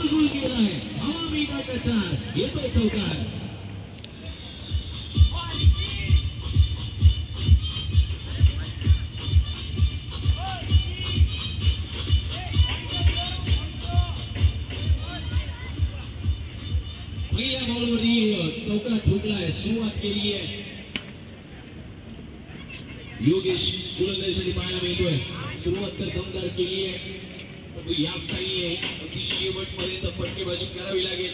Double गोल केलाय. हवा मी काकाचार येतोय चौकार. पहिल्या बॉलवरती चौकार ठोकलाय. सुरुवात केली आहे योगेश गोलंदाजीसाठी पाहायला मिळतोय. सुरुवात तर दमदार केली आहे परंतु या स्टाईलने अगदी शेवटपर्यंत फटकेबाजी करावी लागेल.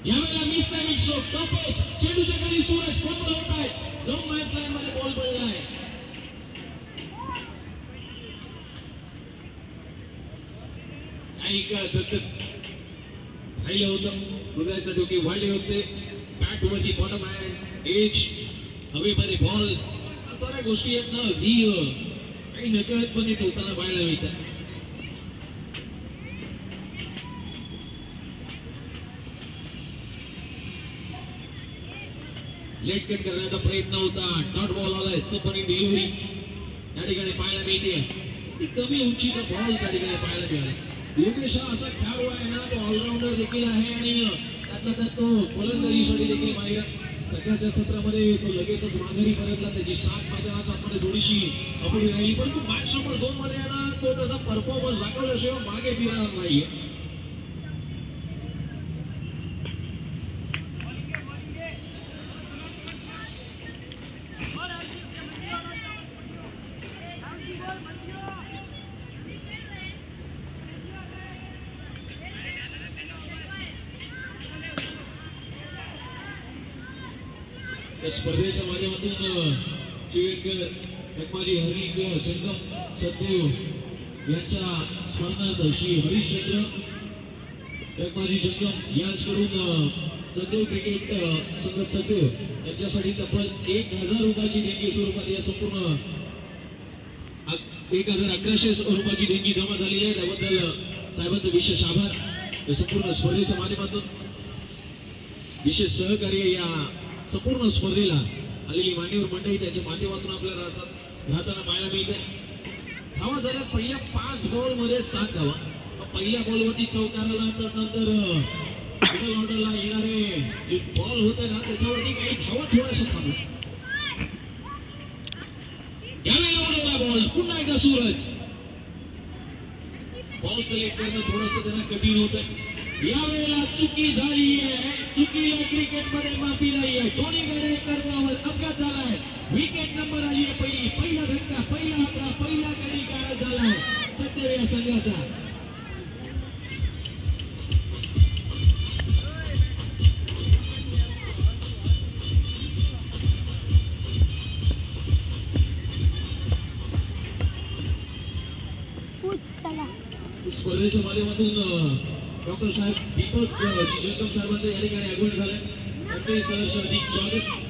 यावेळेला मिस टायमिंग स्ट्रोक टॉपेज चेंडूच्या खाली सूरज फंबल होत आहे. लॉंग मॅच लाईन मध्ये बॉल पडलाय. काही काळ दत्तक राहिलं होतं. हृदयाचे डोके वाढले होते. बॅट वरती बॉटम हँड एज हवेमध्ये बॉल साऱ्या गोष्टी आहेत ना अगदी काही नकळतपणे चौथाना पाहायला मिळतात. लेट कट करण्याचा प्रयत्न होता. डॉट बॉल आलाय. सफरी डिलिव्हरी त्या ठिकाणी पाहायला मिळते. कमी उंचीचा बॉल त्या ठिकाणी पाहायला मिळाला. योगेश हा असा खेळाडू आहे ना तो ऑलराऊंडर देखील आहे आणि त्यातला त्यात तो गोलंदाजीसाठी देखील माहिर. सध्याच्या सत्रामध्ये तो लगेचच माघारी परतला. त्याची 7 मैदानाच्या आतमध्ये थोडीशी अपुरी राहिली परंतु मॅच नंबर 2 मध्ये ना तो त्याचा परफॉर्मन्स दाखवल्याशिवाय मागे फिरणार नाहीये. स्पर्धेच्या माध्यमातून शिवेकर रखमाजी हरिक जंगम सदेव यांच्या स्मरणार्थ श्री हरिश्चंद्र रखमाजी जंगम यांच्याकडून सदेव क्रिकेट संघ सदेव यांच्यासाठी तब्बल 1000 रुपयाची देणगी स्वरूपात या संपूर्ण 1100 रुपयाची देणगी जमा झालेली आहे. त्याबद्दल साहेबांचं विशेष आभार. संपूर्ण स्पर्धेच्या माध्यमातून विशेष सहकार्य या संपूर्ण स्पर्धेला आलेली मान्यवर मंडळी त्याच्या माध्यमातून आपल्याला राहताना पाहायला मिळते. धावा झाल्या पहिल्या 5 बॉल मध्ये 7 धावा. पहिल्या बॉलवरती चौकाराला तर नंतर मिडल ऑर्डरला येणारे जे बॉल होते ना त्याच्यावरती काही धावा थोड्याशा थांबल्या. यावेळेला उडवला बॉल. पुन्हा एकदा सूरज. बॉल कलेक्ट करणं थोडंसं त्यांना कठीण होतं. यावेळेला चुकी झाली आहे. चुकीला क्रिकेटमध्ये माफी नाही आहे. दोन्हीकडे कर्णावर अपघात झालाय. विकेट नंबर आली आहे पहिली. पहिला धक्का पहिला आकडा पहिला कधी कारक झालाय सध्या या संघाचा. स्पर्धेच्या माध्यमातून डॉक्टर साहेब दीपक जगदम साहेबांचं या ठिकाणी आगमन झालंय. त्यांचे सहर्ष अधिक स्वागत.